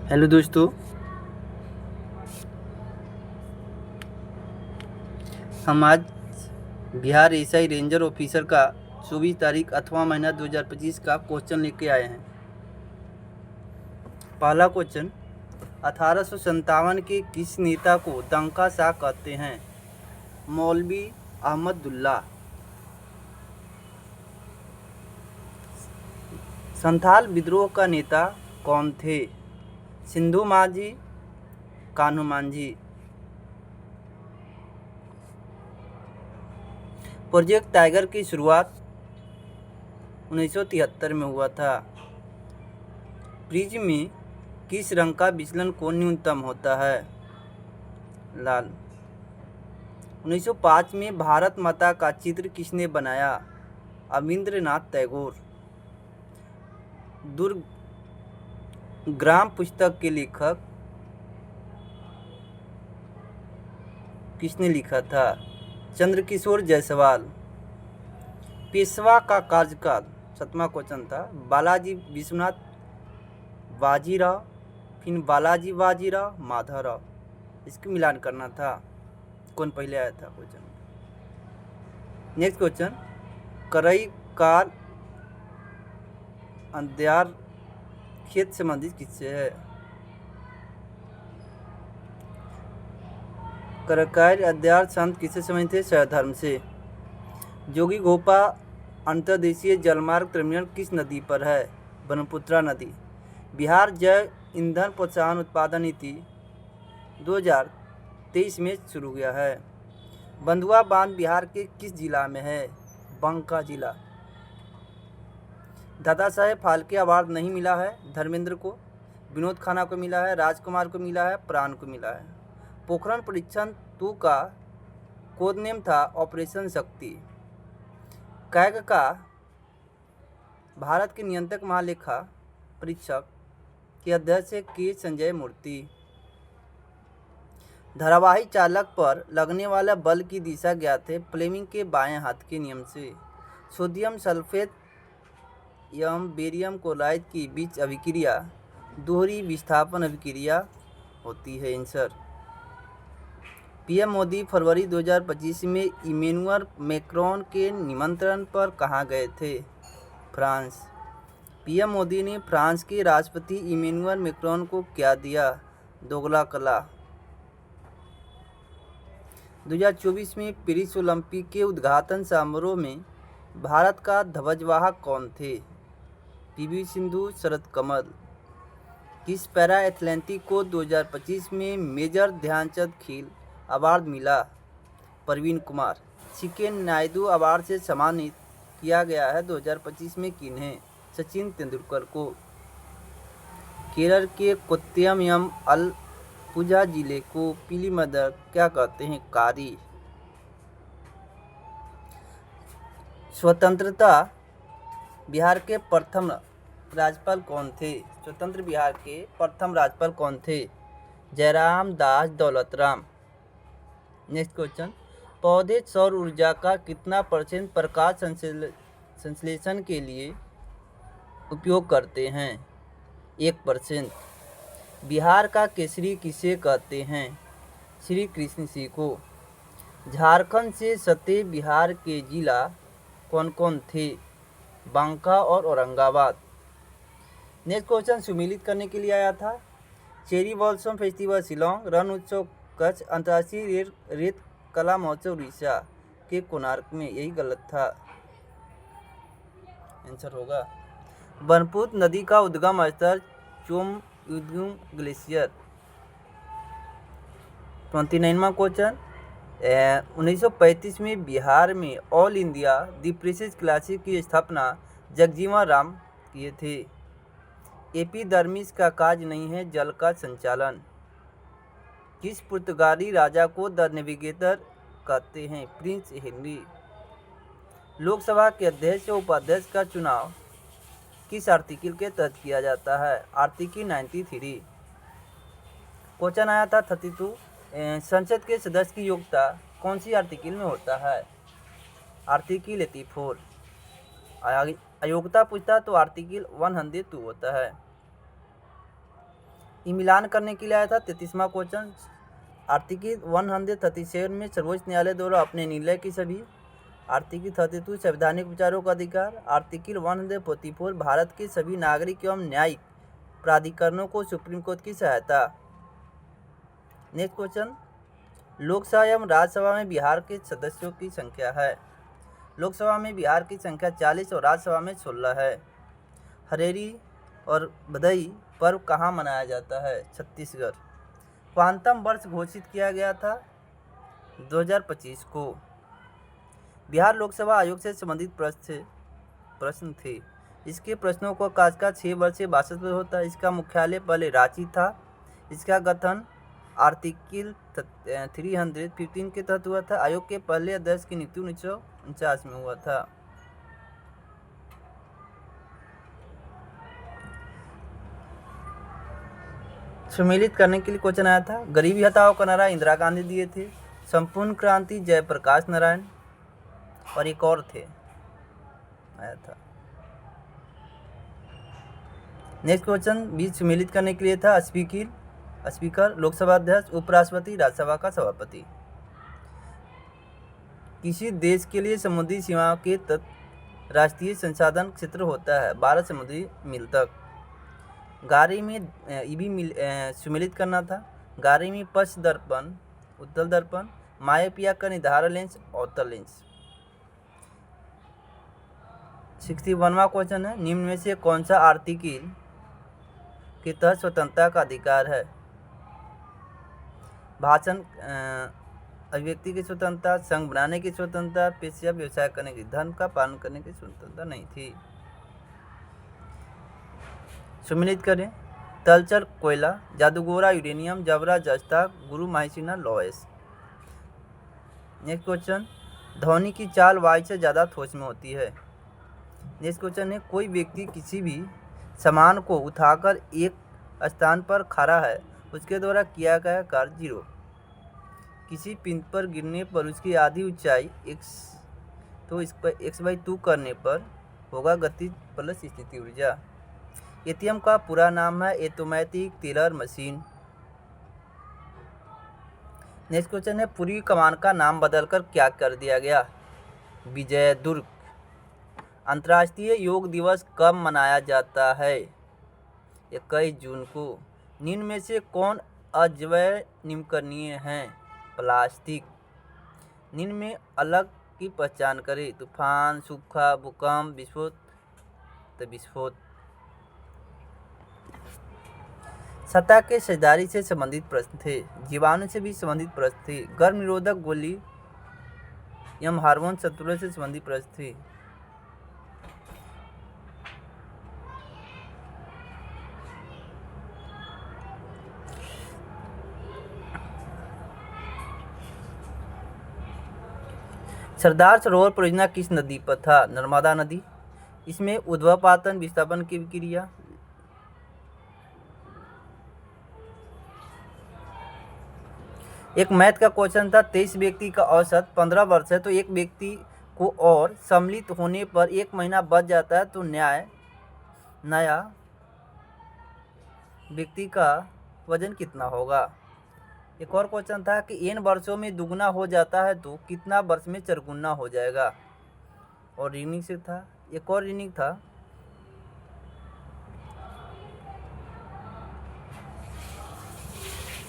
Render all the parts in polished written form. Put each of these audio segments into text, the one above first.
Hello दोस्तों। हम आज बिहार एसआई रेंजर ऑफिसर का 24 तारीख 8वां महीना 2025 का क्वेश्चन लेके आए हैं। पहला क्वेश्चन, 1857 के किस नेता को दंका शाह कहते हैं? मौलवी अहमदुल्ला। संथाल विद्रोह का नेता कौन थे? सिंधु माझी, कान्हू मांझी। प्रोजेक्ट टाइगर की शुरुआत 1973 में हुआ था। प्रिज्म में किस रंग का विचलन कोण न्यूनतम होता है? लाल। 1905 में भारत माता का चित्र किसने बनाया? अविंद्रनाथ टैगोर। दुर्ग्राम पुस्तक के लेखक किसने लिखा था? चंद्रकिशोर जायसवाल। पेशवा का कार्यकाल, 7वां क्वेश्चन था, बालाजी विश्वनाथ बाजीराव, फिर बालाजी बाजीराव, माधवराव। इसको मिलान करना था, कौन पहले आया था क्वेश्चन। नेक्स्ट क्वेश्चन, करई काल अंध्यार खेत संबंधित किससे है? करकायर अध्यार संत किससे संबंधित थे? स्वधर्म से। जोगी घोपा अंतर्देशीय जलमार्ग टर्मिनल किस नदी पर है? ब्रह्मपुत्रा नदी। बिहार जैव ईंधन प्रोत्साहन उत्पादन नीति 2023 में शुरू हुआ है। बंधुआ बांध बिहार के किस जिला में है? बांका जिला। दादा साहेब फाल्के अवार्ड नहीं मिला है धर्मेंद्र को, विनोद खन्ना को मिला है, राजकुमार को मिला है, प्राण को मिला है। पोखरण परीक्षण 2 का कोड नेम था ऑपरेशन शक्ति। कैग का भारत के नियंत्रक महालेखा परीक्षक के अध्यक्ष के संजय मूर्ति। धारावाही चालक पर लगने वाला बल की दिशा ज्ञात है फ्लेमिंग के बाएं हाथ के नियम से। सोडियम सल्फेट एवं बेरियम क्लोराइड के बीच अभिक्रिया दोहरी विस्थापन अभिक्रिया होती है। आंसर। पीएम मोदी फरवरी 2025 में इमैनुअल मैक्रोन के निमंत्रण पर कहाँ गए थे? फ्रांस। पीएम मोदी ने फ्रांस के राष्ट्रपति इमैनुअल मैक्रोन को क्या दिया? दोगला कला। 2024 में पेरिस ओलंपिक के उद्घाटन समारोह में भारत का ध्वजवाहक कौन थे? पीवी सिंधु, शरद कमल। किस पैरा एथलेटिक को 2025 में मेजर ध्यानचंद खेल अवार्ड मिला? प्रवीण कुमार। चिकेन नायडू अवार्ड से सम्मानित किया गया है 2025 में किन्हें? सचिन तेंदुलकर को। केरल के कोट्टयम एवं अलपुझा जिले को पीली मदर क्या कहते हैं? कारी। स्वतंत्रता बिहार के प्रथम राज्यपाल कौन थे? स्वतंत्र बिहार के प्रथम राज्यपाल कौन थे? जयराम दास दौलतराम। नेक्स्ट क्वेश्चन, पौधे सौर ऊर्जा का कितना % प्रकाश संश्लेषण के लिए उपयोग करते हैं? 1%। बिहार का केसरी किसे कहते हैं? श्री कृष्ण सिंह को। झारखंड से सटे बिहार के जिला कौन कौन थे? बांका और औरंगाबाद। नेक्स्ट क्वेश्चन सुमेलित करने के लिए आया था। चेरी ब्लॉसम फेस्टिवल शिलोंग, रण उत्सव कच्छ, अंतर्राष्ट्रीय रेत कला महोत्सव उड़ीसा के कोणार्क में। यही गलत था, आंसर होगा। ब्रह्मपुत्र नदी का उद्गम स्थल चोमयुंगम ग्लेशियर। 29वां क्वेश्चन, 1935 में बिहार में ऑल इंडिया दी प्रेसिस क्लासिक की स्थापना जगजीवन राम किए थे। एपिडर्मिस का कार्य नहीं है जल का संचालन। किस पुर्तगाली राजा को द नेविगेटर कहते हैं? Prince Henry. लोकसभा के अध्यक्ष और उपाध्यक्ष का चुनाव किस आर्टिकल के तहत किया जाता है? आर्टिकल 93। क्वेश्चन आया था 32, संसद के सदस्य की योग्यता कौन सी आर्टिकल में होता है? आर्टिकल 84। अयोग्यता पूछता तो आर्टिकल 102 होता है। ये मिलान करने के लिए आया था। 33वां क्वेश्चन, आर्टिकल 137 में सर्वोच्च न्यायालय द्वारा अपने निर्णय की सभी। आर्टिकल 32 संवैधानिक विचारों का अधिकार। आर्टिकल 144 भारत के सभी नागरिक एवं न्यायिक प्राधिकरणों को सुप्रीम कोर्ट की सहायता। नेक्स्ट क्वेश्चन, लोकसभा एवं राज्यसभा में बिहार के सदस्यों की संख्या है। लोकसभा में बिहार की संख्या 40 और राज्यसभा में 16 है। हरेरी और बधई पर्व कहाँ मनाया जाता है? छत्तीसगढ़। क्वांटम वर्ष घोषित किया गया था 2025 को। बिहार लोकसभा आयोग से संबंधित प्रश्न थे। इसके प्रश्नों को काजका 6 वर्ष से 62 होता है। इसका मुख्यालय पहले रांची था। इसका गठन आर्टिकल 315 के तहत हुआ था। आयोग के पहले अध्यक्ष की नियुक्ति 1949 में हुआ था। सम्मिलित करने के लिए क्वेश्चन आया था। गरीबी हटाओ का नारा इंदिरा गांधी दिए थे। संपूर्ण क्रांति जयप्रकाश नारायण और एक और थे आया था। नेक्स्ट क्वेश्चन, बीच सम्मिलित करने के लिए था। स्पीकर, लोकसभा अध्यक्ष, उपराष्ट्रपति, राज्यसभा का सभापति। किसी देश के लिए समुद्री सीमाओं के तट राष्ट्रीय संसाधन क्षेत्र होता है 12 समुद्री मील तक। गाड़ी में भी सम्मिलित करना था। गाड़ी में पश्च दर्पण, उत्तल दर्पण, मायोपिया का निधार लेंस, अवतल लेंस। 61वां क्वेश्चन है, निम्न में से कौन सा आर्टिकल के तहत स्वतंत्रता का अधिकार है? भाषण, अभिव्यक्ति की स्वतंत्रता, संघ बनाने की स्वतंत्रता, पेशा व्यवसाय करने की, धर्म का पालन करने की स्वतंत्रता नहीं थी। सम्मिलित करें। तलचर कोयला, जादूगोरा यूरेनियम, जबरा जस्ता, गुरु माहिसिना लॉयस। नेक्स्ट क्वेश्चन, ध्वनि की चाल वायु से ज़्यादा ठोस में होती है। नेक्स्ट क्वेश्चन है, कोई व्यक्ति किसी भी सामान को उठाकर एक स्थान पर खड़ा है, उसके द्वारा किया गया कार्य 0। किसी पिंड पर गिरने पर उसकी आधी ऊंचाई x, तो इस पर x/2 करने पर होगा गति प्लस स्थिति ऊर्जा। एटीएम का पूरा नाम है automatic teller machine. Next question है, पूर्वी कमान का नाम बदलकर क्या कर दिया गया? विजयदुर्ग। अंतर्राष्ट्रीय योग दिवस कब मनाया जाता है? 21 जून को। निम्न में से कौन अजैव निम्नकरणीय है? प्लास्टिक। निम्न में अलग की पहचान करें। तूफान, सूखा, भूकंप, विस्फोट। सतह के साझेदारी से संबंधित प्रश्न थे। जीवाणु से भी संबंधित प्रश्न थे। गर्भ निरोधक गोली एवं हार्मोन संतुलन से संबंधित प्रश्न थे। सरदार सरोवर परियोजना किस नदी पर था? नर्मदा नदी। इसमें ऊर्ध्वपातन विस्थापन की क्रिया। एक मैथ का क्वेश्चन था, 23 व्यक्ति का औसत 15 वर्ष है, तो एक व्यक्ति को और सम्मिलित होने पर 1 महीना बच जाता है, तो नया व्यक्ति का वजन कितना होगा? एक और क्वेश्चन था कि n वर्षों में दुगना हो जाता है तो कितना वर्ष में चरगुना हो जाएगा? और रीनिंग से था। एक और रीनिंग था,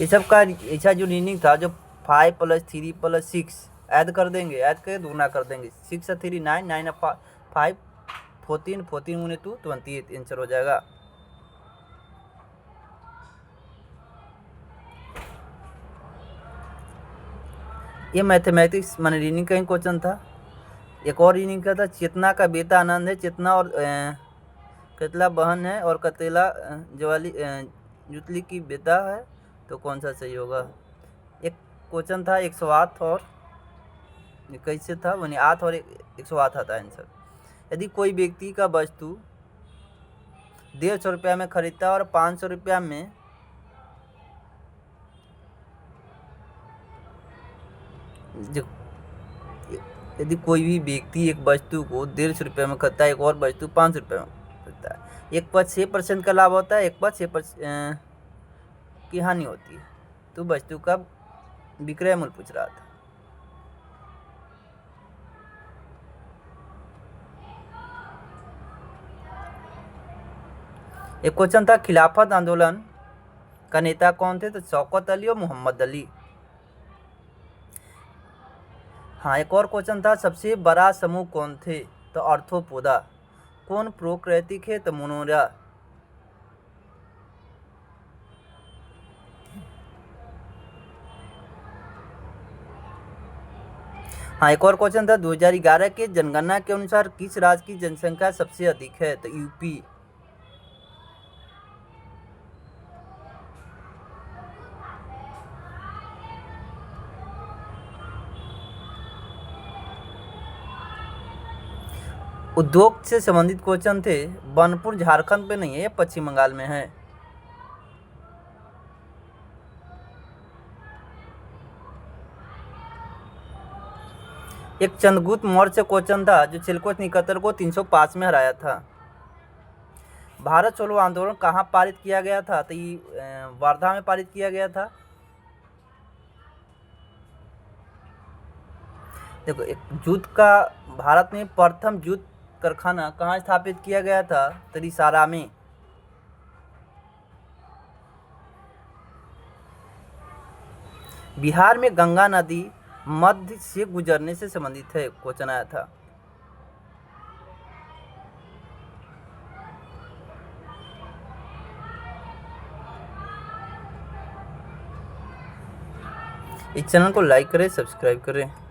ये सब का ऐसा जो रीनिंग था, जो 5 + 3 + 6 ऐड कर देंगे, ऐड करके दुगना कर देंगे। 6 × 3 9, 9 × 5 14, 14 × 2 28 आंसर हो जाएगा। ये मैथमेटिक्स माने रीनिंग का ही क्वेश्चन था। एक और रीनिंग का था, चेतना का बेटा आनंद है, चेतना और कतला बहन है और कतेला जुतली की बेटा है, तो कौन सा सही होगा? एक क्वेश्चन था 108 और कैसे था, 8 और 108 आता है आंसर। यदि कोई व्यक्ति का वस्तु 150 रुपया में खरीदता है और 500 रुपया में यदि कोई भी व्यक्ति एक वस्तु को 150 रुपये में खरीदता है, एक और वस्तु 500 रुपये में खरीदता है, एक पर 6% का लाभ होता है, एक पर 6% की हानि होती है। तो वस्तु का विक्रय मूल्य पूछ रहा था। एक क्वेश्चन था, खिलाफत आंदोलन का नेता कौन थे? तो शौकत अली और मोहम्मद अली। हाँ, एक और क्वेश्चन था, सबसे बड़ा समूह कौन थे? तो आर्थ्रोपोडा। कौन प्रोक्रेटिक है? तो मोनोरा। हाँ, एक और क्वेश्चन था, 2011 के जनगणना के अनुसार किस राज्य की जनसंख्या सबसे अधिक है? तो यूपी। उद्योग से संबंधित क्वेश्चन थे, बनपुर झारखंड में नहीं है, ये पश्चिम बंगाल में है। एक चंद्रगुप्त मौर्य से क्वेश्चन था, जो चिलकोच निकटर को 305 में हराया था। भारत छोड़ो आंदोलन कहाँ पारित किया गया था? तो ये वर्धा में पारित किया गया था। देखो, एक जूट का भारत में प्रथम जूट कारखाना कहाँ स्थापित किया गया था? तो रिसारा में। बिहार में गंगा नदी मध्य से गुजरने से संबंधित है, क्वेश्चन आया था। इस चैनल को लाइक करें, सब्सक्राइब करें।